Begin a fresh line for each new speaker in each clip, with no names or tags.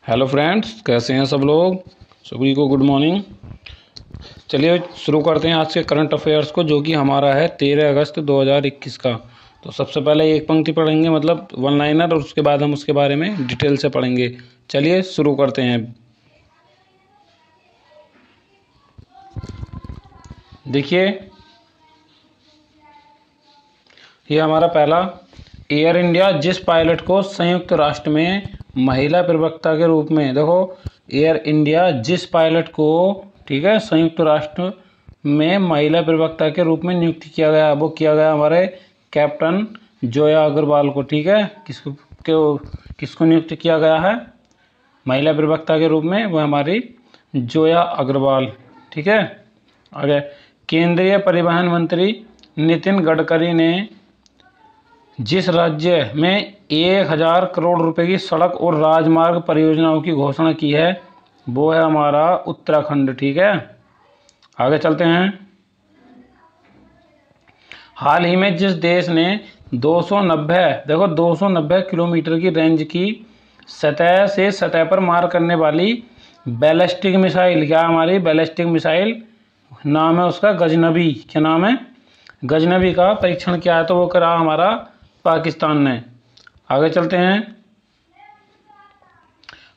Hello friends, कैसे हैं सब लोग। सभी को गुड मॉर्निंग। चलिए शुरू करते हैं आज के करंट अफेयर्स को, जो कि हमारा है 13 अगस्त 2021 का। तो सबसे पहले एक पंक्ति पढ़ेंगे, मतलब वन लाइनर, और उसके बाद हम उसके बारे में डिटेल से पढ़ेंगे। चलिए शुरू करते हैं। देखिए, ये हमारा पहला, एयर इंडिया जिस पायलट को संयुक्त राष्ट्र में महिला प्रवक्ता के रूप में, देखो एयर इंडिया जिस पायलट को, ठीक है, संयुक्त राष्ट्र में महिला प्रवक्ता के रूप में नियुक्त किया गया, वो किया गया हमारे कैप्टन जोया अग्रवाल को। ठीक है, किसको नियुक्त किया गया है महिला प्रवक्ता के रूप में? वो हमारी जोया अग्रवाल। ठीक है, आगे, केंद्रीय परिवहन मंत्री नितिन गडकरी ने जिस राज्य में 1000 करोड़ रुपए की सड़क और राजमार्ग परियोजनाओं की घोषणा की है, वो है हमारा उत्तराखंड। ठीक है, आगे चलते हैं। हाल ही में जिस देश ने 290 किलोमीटर की रेंज की सतह से सतह पर मार करने वाली बैलिस्टिक मिसाइल, क्या हमारी बैलिस्टिक मिसाइल नाम है उसका गजनबी, क्या नाम है? गजनबी का परीक्षण किया है, तो वो करा हमारा पाकिस्तान ने। आगे चलते हैं।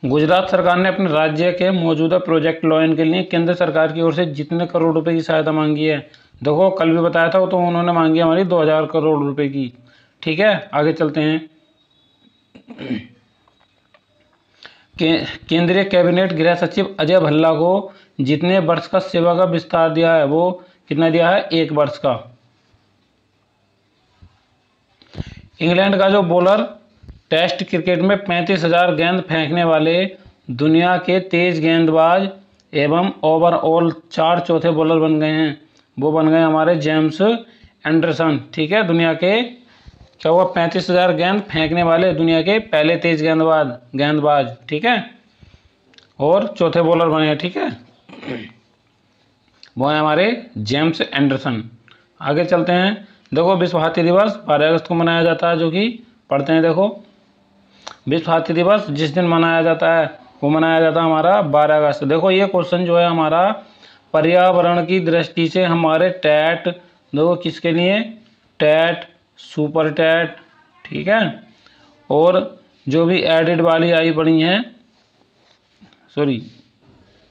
गुजरात सरकार ने अपने राज्य के मौजूदा प्रोजेक्ट लॉयन के लिए केंद्र सरकार की ओर से जितने करोड़ रुपए की सहायता मांगी है, देखो कल भी बताया था, तो उन्होंने मांगी हमारी 2000 करोड़ रुपए की। ठीक है, आगे चलते हैं। केंद्रीय कैबिनेट गृह सचिव अजय भल्ला को जितने वर्ष का सेवा का विस्तार दिया है, वो कितना दिया है? 1 वर्ष का। इंग्लैंड का जो बॉलर टेस्ट क्रिकेट में 35,000 गेंद फेंकने वाले दुनिया के तेज गेंदबाज एवं ओवरऑल 4 चौथे बॉलर बन गए हैं, वो बन गए हमारे जेम्स एंडरसन। ठीक है, दुनिया के क्या हुआ? 35,000 गेंद फेंकने वाले दुनिया के पहले तेज गेंदबाज। ठीक है, और चौथे बॉलर बने हैं। ठीक है, वो है हमारे जेम्स एंडरसन। आगे चलते हैं। देखो, विश्व हाथी दिवस 12 अगस्त को मनाया जाता है, जो कि पढ़ते हैं। देखो, विश्व हाथी दिवस जिस दिन मनाया जाता है, वो मनाया जाता है हमारा 12 अगस्त। देखो, ये क्वेश्चन जो है हमारा पर्यावरण की दृष्टि से हमारे टैट, देखो किसके लिए? टैट, सुपर टैट, ठीक है, और जो भी एडिड वाली आई पड़ी हैं,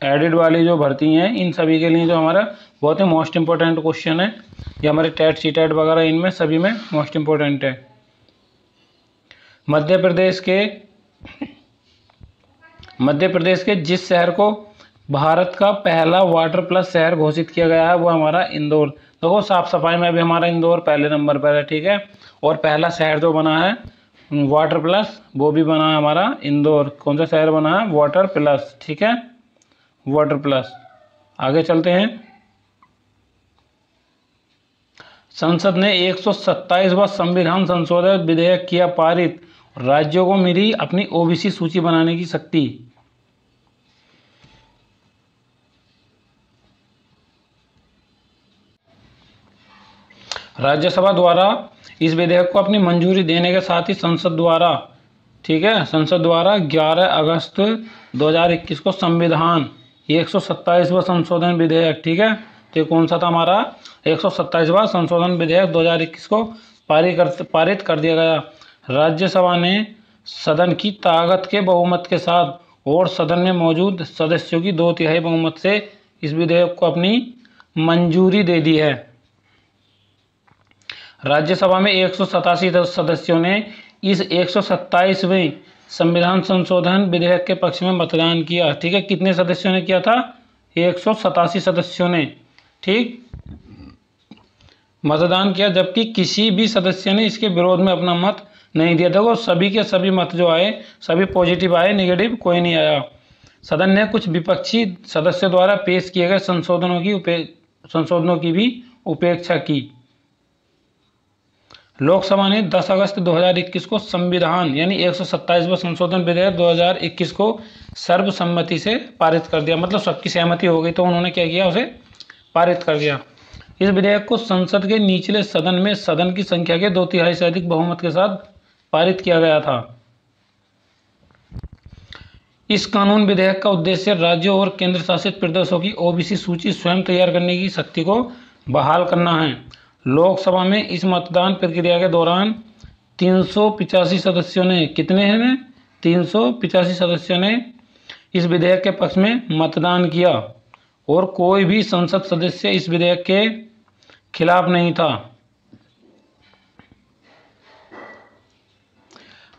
एडिड वाली जो भर्ती हैं, इन सभी के लिए जो हमारा बहुत ही मोस्ट इंपॉर्टेंट क्वेश्चन है। ये हमारे टैट, सी टैट वगैरह, इनमें सभी में मोस्ट इंपॉर्टेंट है। मध्य प्रदेश के जिस शहर को भारत का पहला वाटर प्लस शहर घोषित किया गया है, वो हमारा इंदौर। देखो, साफ सफाई में भी हमारा इंदौर पहले नंबर पर है। ठीक है, और पहला शहर जो बना है वाटर प्लस, वो भी बना है हमारा इंदौर। कौन सा शहर बना है? Water plus. ठीक है, वाटर प्लस। आगे चलते हैं। संसद ने 127वां संविधान संशोधन विधेयक किया पारित, राज्यों को मिली अपनी ओबीसी सूची बनाने की शक्ति। राज्यसभा द्वारा इस विधेयक को अपनी मंजूरी देने के साथ ही संसद द्वारा, ठीक है, संसद द्वारा 11 अगस्त 2021 को संविधान 127वां संशोधन विधेयक, ठीक है, तो कौन सा था हमारा? 127वां संशोधन विधेयक 2021 को पारित कर दिया गया। राज्यसभा ने सदन की ताकत के बहुमत के साथ और सदन में मौजूद सदस्यों की 2/3 बहुमत से इस विधेयक को अपनी मंजूरी दे दी है। राज्यसभा में 187 सदस्यों ने इस 127वें संविधान संशोधन विधेयक के पक्ष में मतदान किया। ठीक है, कितने सदस्यों ने किया था? 187 सदस्यों ने, ठीक, मतदान किया, जबकि किसी भी सदस्य ने इसके विरोध में अपना मत नहीं दिया। देखो, सभी के सभी मत जो आए, सभी पॉजिटिव आए, नेगेटिव कोई नहीं आया। सदन ने कुछ विपक्षी सदस्यों द्वारा पेश किए गए संशोधनों की भी उपेक्षा की। लोकसभा ने 10 अगस्त 2021 को संविधान यानी 127वां संशोधन विधेयक 2021 को सर्वसम्मति से पारित कर दिया, मतलब सबकी सहमति हो गई, तो उन्होंने क्या किया? उसे पारित कर दिया। इस विधेयक को संसद के निचले सदन में सदन की संख्या के 2/3 से अधिक बहुमत के साथ पारित किया गया था। इस कानून विधेयक का उद्देश्य राज्यों और केंद्र शासित प्रदेशों की ओबीसी सूची स्वयं तैयार करने की शक्ति को बहाल करना है। लोकसभा में इस मतदान प्रक्रिया के दौरान 385 सदस्यों ने, कितने हैं, 385 सदस्यों ने इस विधेयक के पक्ष में मतदान किया और कोई भी संसद सदस्य इस विधेयक के खिलाफ नहीं था।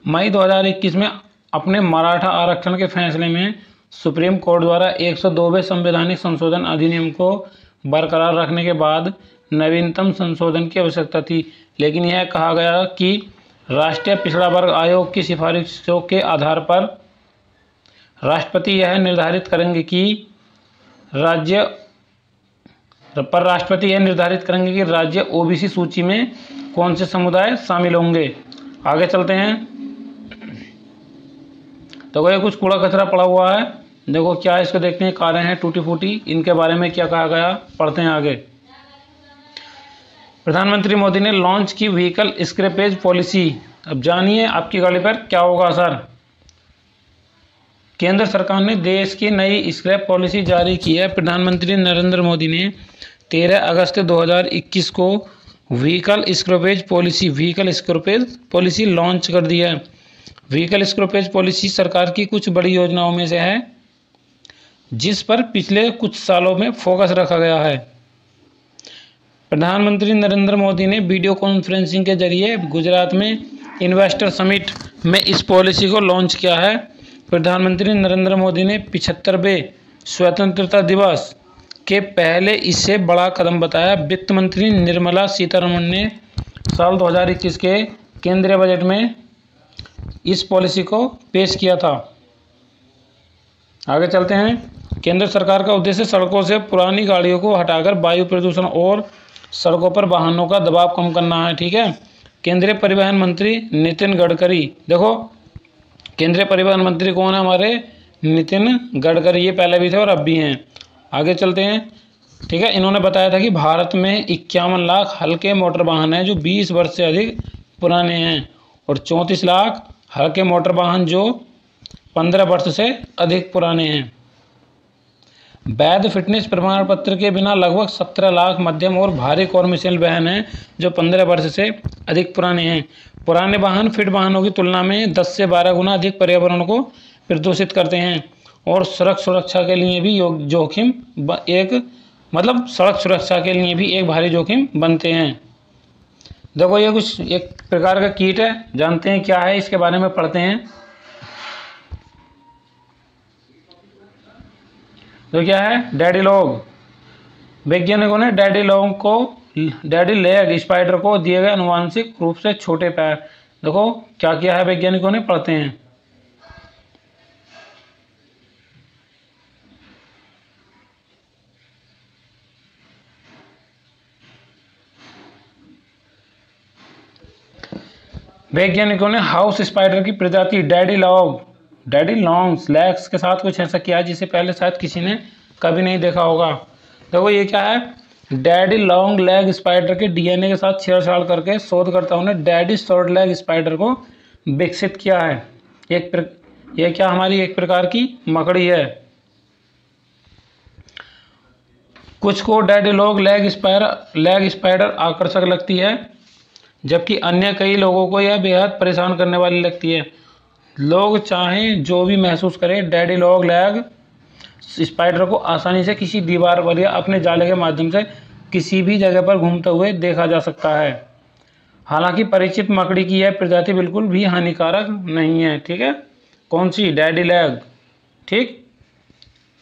मई 2021 में अपने मराठा आरक्षण के फैसले में सुप्रीम कोर्ट द्वारा 102वें संवैधानिक संशोधन अधिनियम को बरकरार रखने के बाद नवीनतम संशोधन की आवश्यकता थी, लेकिन यह कहा गया कि राष्ट्रीय पिछड़ा वर्ग आयोग की सिफारिशों के आधार पर राष्ट्रपति यह निर्धारित करेंगे कि राज्य ओबीसी सूची में कौन से समुदाय शामिल होंगे। आगे चलते हैं। तो ये कुछ कूड़ा कचरा पड़ा हुआ है, देखो क्या है, इसको देखते हैं। कारें हैं टूटी फूटी, इनके बारे में क्या कहा गया, पढ़ते हैं आगे। प्रधानमंत्री मोदी ने लॉन्च की व्हीकल स्क्रैपेज पॉलिसी। अब जानिए आपकी गाड़ी पर क्या होगा असर। केंद्र सरकार ने देश की नई स्क्रैप पॉलिसी जारी की है। प्रधानमंत्री नरेंद्र मोदी ने 13 अगस्त 2021 को व्हीकल स्क्रैपेज पॉलिसी लॉन्च कर दी है। व्हीकल स्क्रैपेज पॉलिसी सरकार की कुछ बड़ी योजनाओं में से है जिस पर पिछले कुछ सालों में फोकस रखा गया है। प्रधानमंत्री नरेंद्र मोदी ने वीडियो कॉन्फ्रेंसिंग के जरिए गुजरात में इन्वेस्टर समिट में इस पॉलिसी को लॉन्च किया है। प्रधानमंत्री नरेंद्र मोदी ने 75वें स्वतंत्रता दिवस के पहले इसे बड़ा कदम बताया। वित्त मंत्री निर्मला सीतारमण ने साल 2021 के केंद्रीय बजट में इस पॉलिसी को पेश किया था। आगे चलते हैं। केंद्र सरकार का उद्देश्य सड़कों से पुरानी गाड़ियों को हटाकर वायु प्रदूषण और सड़कों पर वाहनों का दबाव कम करना है। ठीक है। केंद्रीय परिवहन मंत्री नितिन गडकरी, देखो केंद्रीय परिवहन मंत्री कौन है, हमारे नितिन गडकरी। ये पहले भी थे और अब भी हैं। आगे चलते हैं। ठीक है। इन्होंने बताया था कि भारत में 51 लाख हल्के मोटर वाहन हैं जो 20 वर्ष से अधिक पुराने हैं और 34 लाख हल्के मोटर वाहन जो 15 वर्ष से अधिक पुराने हैं। वैध फिटनेस प्रमाण पत्र के बिना लगभग 17 लाख मध्यम और भारी कॉमर्शियल वाहन हैं जो 15 वर्ष से अधिक पुराने हैं। पुराने वाहन फिट वाहनों की तुलना में 10 से 12 गुना अधिक पर्यावरण को प्रदूषित करते हैं और सड़क सुरक्षा के लिए भी एक भारी जोखिम बनते हैं। देखो ये कुछ एक प्रकार का कीट है, जानते हैं क्या है, इसके बारे में पढ़ते हैं। तो क्या है, डैडी लॉग। वैज्ञानिकों ने डैडी लेग स्पाइडर को दिए गए आनुवंशिक रूप से छोटे पैर, देखो क्या किया है वैज्ञानिकों ने, पढ़ते हैं। वैज्ञानिकों ने हाउस स्पाइडर की प्रजाति डैडी लॉन्ग लेग्स के साथ कुछ ऐसा किया जिसे पहले शायद किसी ने कभी नहीं देखा होगा। देखो ये क्या है, डैडी लॉन्ग लेग स्पाइडर के डीएनए के साथ छेड़छाड़ करके शोधकर्ताओं ने डैडी शॉर्ट लेग स्पाइडर को विकसित किया है। यह क्या हमारी एक प्रकार की मकड़ी है। कुछ को डैडी लॉन्ग लेग स्पाइडर आकर्षक लगती है जबकि अन्य कई लोगों को यह बेहद परेशान करने वाली लगती है। लोग चाहें जो भी महसूस करें, डैडी लॉन्ग लेग स्पाइडर को आसानी से किसी दीवार पर या अपने जाले के माध्यम से किसी भी जगह पर घूमते हुए देखा जा सकता है। हालांकि परिचित मकड़ी की यह प्रजाति बिल्कुल भी हानिकारक नहीं है। ठीक है, कौन सी, डैडी लेग। ठीक,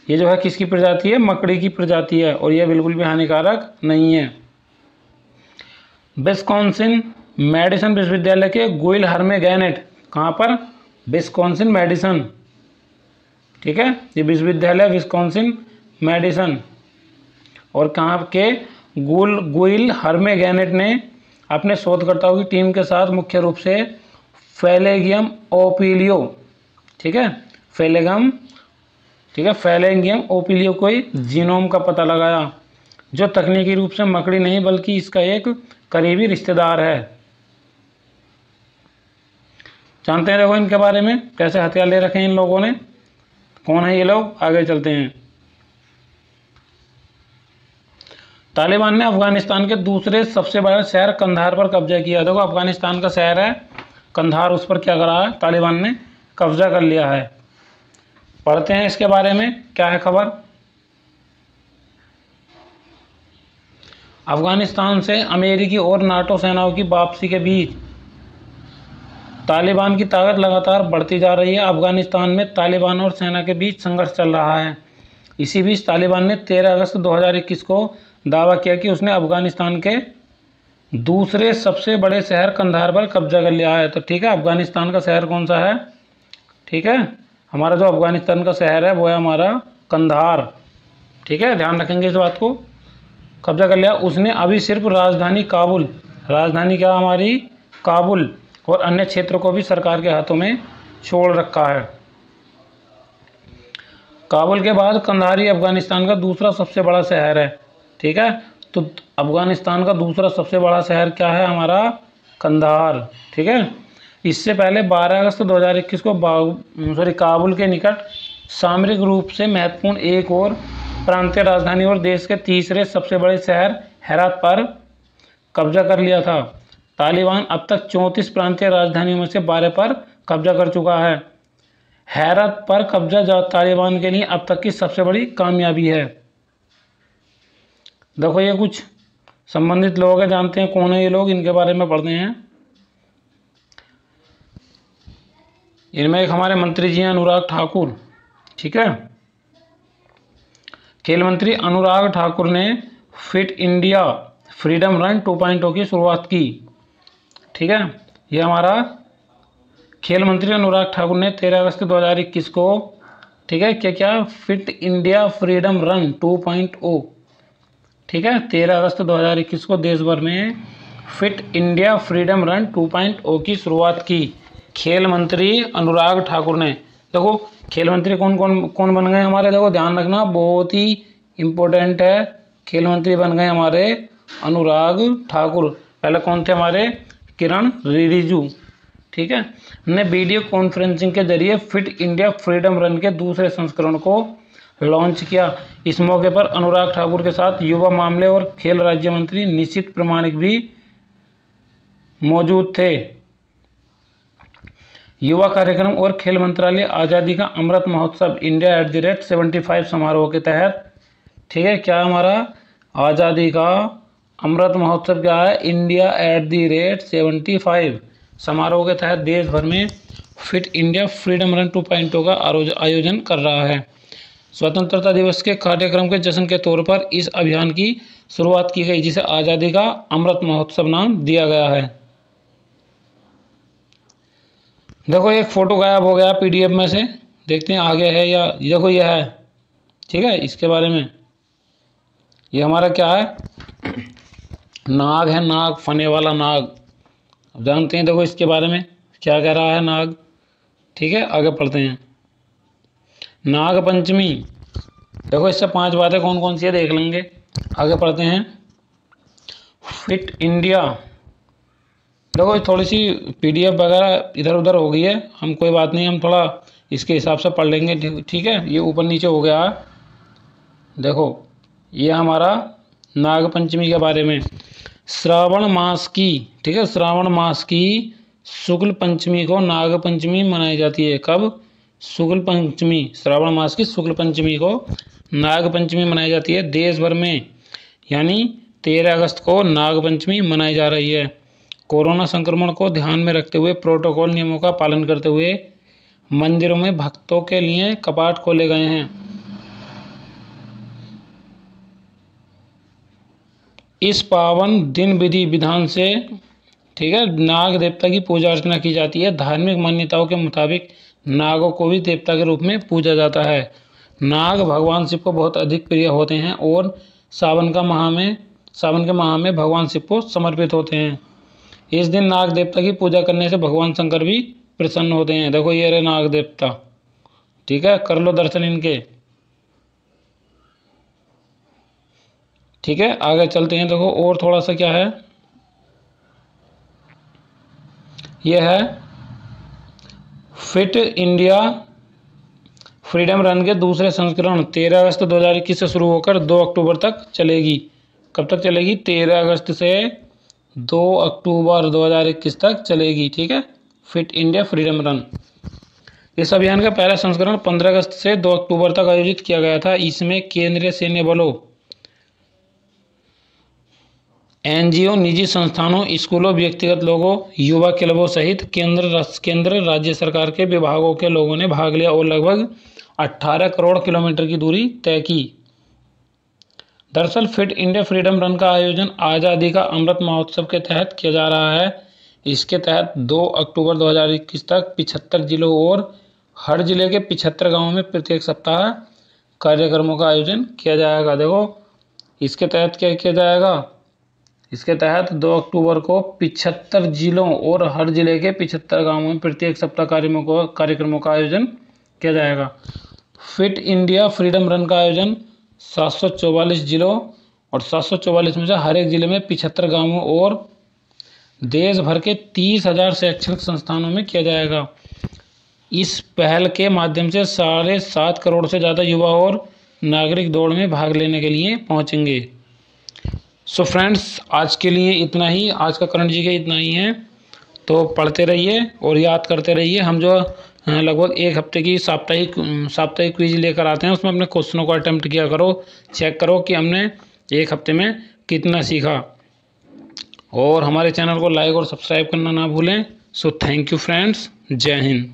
ये जो है किसकी प्रजाति है, मकड़ी की प्रजाति है और यह बिल्कुल भी हानिकारक नहीं है। विस्कॉन्सिन मेडिसन विश्वविद्यालय के गुइल हर्मे गैनेट, कहाँ पर, विस्कॉन्सिन मेडिसन। ठीक है, ये विश्वविद्यालय विस्कॉन्सिन मेडिसन और कहाँ के गुइल हर्मे गैनेट ने अपने शोधकर्ताओं की टीम के साथ मुख्य रूप से फैलेगियम ओपिलियो, ठीक है, फैलेगियम ओपिलियो को जीनोम का पता लगाया जो तकनीकी रूप से मकड़ी नहीं बल्कि इसका एक करीबी रिश्तेदार है। जानते हैं देखो इनके बारे में, कैसे हथियार ले रखे हैं इन लोगों ने। कौन है ये लोग, आगे चलते हैं। तालिबान ने अफगानिस्तान के दूसरे सबसे बड़े शहर कंधार पर कब्जा किया। देखो अफगानिस्तान का शहर है कंधार, उस पर क्या करा है तालिबान ने, कब्जा कर लिया है। पढ़ते हैं इसके बारे में क्या है खबर। अफगानिस्तान से अमेरिकी और नाटो सेनाओं की वापसी के बीच तालिबान की ताकत लगातार बढ़ती जा रही है। अफगानिस्तान में तालिबान और सेना के बीच संघर्ष चल रहा है। इसी बीच तालिबान ने 13 अगस्त 2021 को दावा किया कि उसने अफगानिस्तान के दूसरे सबसे बड़े शहर कंधार पर कब्जा कर लिया है। तो ठीक है, अफगानिस्तान का शहर कौन सा है, ठीक है, हमारा जो अफगानिस्तान का शहर है वो है हमारा कंधार। ठीक है, ध्यान रखेंगे इस बात को, कब्जा कर लिया उसने। अभी सिर्फ राजधानी काबुल, राजधानी क्या हमारी काबुल, और अन्य क्षेत्रों को भी सरकार के हाथों में छोड़ रखा है। काबुल के बाद कंधार ही अफगानिस्तान का दूसरा सबसे बड़ा शहर है। ठीक है, तो अफगानिस्तान का दूसरा सबसे बड़ा शहर क्या है हमारा कंधार। ठीक है, इससे पहले 12 अगस्त 2021 को काबुल के निकट सामरिक रूप से महत्वपूर्ण एक और प्रांतीय राजधानी और देश के तीसरे सबसे बड़े शहर हेरात पर कब्जा कर लिया था। तालिबान अब तक 34 प्रांतीय राजधानियों में से 12 पर कब्जा कर चुका है। हेरात पर कब्जा तालिबान के लिए अब तक की सबसे बड़ी कामयाबी है। देखो ये कुछ संबंधित लोग हैं, जानते हैं कौन है ये लोग, इनके बारे में पढ़ते हैं। इनमें एक हमारे मंत्री जी हैं अनुराग ठाकुर। ठीक है, खेल मंत्री अनुराग ठाकुर ने फिट इंडिया फ्रीडम रन 2.0 की शुरुआत की। ठीक है, ये हमारा खेल मंत्री अनुराग ठाकुर ने 13 अगस्त 2021 को, ठीक है, क्या क्या फिट इंडिया फ्रीडम रन 2.0, ठीक है, 13 अगस्त 2021 को देश भर में फिट इंडिया फ्रीडम रन 2.0 की शुरुआत की खेल मंत्री अनुराग ठाकुर ने। देखो खेल मंत्री कौन कौन कौन बन गए हमारे, देखो ध्यान रखना बहुत ही इम्पोर्टेंट है। खेल मंत्री बन गए हमारे अनुराग ठाकुर। पहले कौन थे हमारे, किरण रिजिजू। ठीक है, ने वीडियो कॉन्फ्रेंसिंग के जरिए फिट इंडिया फ्रीडम रन के दूसरे संस्करण को लॉन्च किया। इस मौके पर अनुराग ठाकुर के साथ युवा मामले और खेल राज्य मंत्री निशित प्रामाणिक भी मौजूद थे। युवा कार्यक्रम और खेल मंत्रालय आज़ादी का अमृत महोत्सव इंडिया @75 समारोह के तहत, ठीक है, क्या हमारा आज़ादी का अमृत महोत्सव क्या है, इंडिया @75 समारोह के तहत देश भर में फिट इंडिया फ्रीडम रन 2.0 का आयोजन कर रहा है। स्वतंत्रता दिवस के कार्यक्रम के जश्न के तौर पर इस अभियान की शुरुआत की गई, जिसे आज़ादी का अमृत महोत्सव नाम दिया गया है। देखो एक फोटो गायब हो गया पीडीएफ में से, देखते हैं आगे है या, देखो ये है। ठीक है, इसके बारे में, ये हमारा क्या है, नाग है, नाग, फने वाला नाग। अब जानते हैं देखो इसके बारे में क्या कह रहा है नाग। ठीक है, आगे पढ़ते हैं। नाग पंचमी, देखो इससे 5 बातें कौन कौन सी है देख लेंगे। आगे पढ़ते हैं। फिट इंडिया, देखो थोड़ी सी पीडीएफ वगैरह इधर उधर हो गई है, हम कोई बात नहीं, हम थोड़ा इसके हिसाब से पढ़ लेंगे। ठीक है, ये ऊपर नीचे हो गया। देखो ये हमारा नाग पंचमी के बारे में, श्रावण मास की, ठीक है, श्रावण मास की शुक्ल पंचमी को नाग पंचमी मनाई जाती है। कब, शुक्ल पंचमी, श्रावण मास की शुक्ल पंचमी को नाग पंचमी मनाई जाती है देश भर में, यानी 13 अगस्त को नाग पंचमी मनाई जा रही है। कोरोना संक्रमण को ध्यान में रखते हुए प्रोटोकॉल नियमों का पालन करते हुए मंदिरों में भक्तों के लिए कपाट खोले गए हैं। इस पावन दिन विधि विधान से, ठीक है, नाग देवता की पूजा अर्चना की जाती है। धार्मिक मान्यताओं के मुताबिक नागों को भी देवता के रूप में पूजा जाता है। नाग भगवान शिव को बहुत अधिक प्रिय होते हैं और सावन के माह में भगवान शिव को समर्पित होते हैं। इस दिन नाग देवता की पूजा करने से भगवान शंकर भी प्रसन्न होते हैं। देखो ये रहे नाग देवता, ठीक है, कर लो दर्शन इनके। ठीक है, आगे चलते हैं। देखो और थोड़ा सा क्या है, यह है फिट इंडिया फ्रीडम रन के दूसरे संस्करण 13 अगस्त 2021 से शुरू होकर 2 अक्टूबर तक चलेगी। कब तक चलेगी? 13 अगस्त से 2 अक्टूबर 2021 तक चलेगी। ठीक है, फिट इंडिया फ्रीडम रन। इस अभियान का पहला संस्करण 15 अगस्त से 2 अक्टूबर तक आयोजित किया गया था। इसमें केंद्रीय सैन्य बलों, एनजीओ, निजी संस्थानों, स्कूलों, व्यक्तिगत लोगों, युवा क्लबों सहित केंद्र राज्य सरकार के विभागों के लोगों ने भाग लिया और लगभग 18 करोड़ किलोमीटर की दूरी तय की। दरअसल फिट इंडिया फ्रीडम रन का आयोजन आज़ादी का अमृत महोत्सव के तहत किया जा रहा है। इसके तहत 2 अक्टूबर 2021 तक 75 जिलों और हर जिले के 75 गांवों में प्रत्येक सप्ताह कार्यक्रमों का आयोजन किया जाएगा। देखो, इसके तहत क्या किया जाएगा? इसके तहत 2 अक्टूबर को 75 जिलों और हर जिले के 75 गांवों में प्रत्येक सप्ताह कार्यक्रमों का आयोजन किया जाएगा। फिट इंडिया फ्रीडम रन का आयोजन 744 जिलों और 744 में से हर एक जिले में 75 गांवों और देश भर के 30,000 शैक्षणिक संस्थानों में किया जाएगा। इस पहल के माध्यम से 7.5 करोड़ से ज़्यादा युवा और नागरिक दौड़ में भाग लेने के लिए पहुंचेंगे। सो फ्रेंड्स, आज के लिए इतना ही, आज का करंट जीके इतना ही है। तो पढ़ते रहिए और याद करते रहिए। हम जो लगभग एक हफ्ते की साप्ताहिक क्विज लेकर आते हैं, उसमें अपने क्वेश्चनों को अटेम्प्ट किया करो, चेक करो कि हमने एक हफ्ते में कितना सीखा। और हमारे चैनल को लाइक और सब्सक्राइब करना ना भूलें। सो थैंक यू फ्रेंड्स, जय हिंद।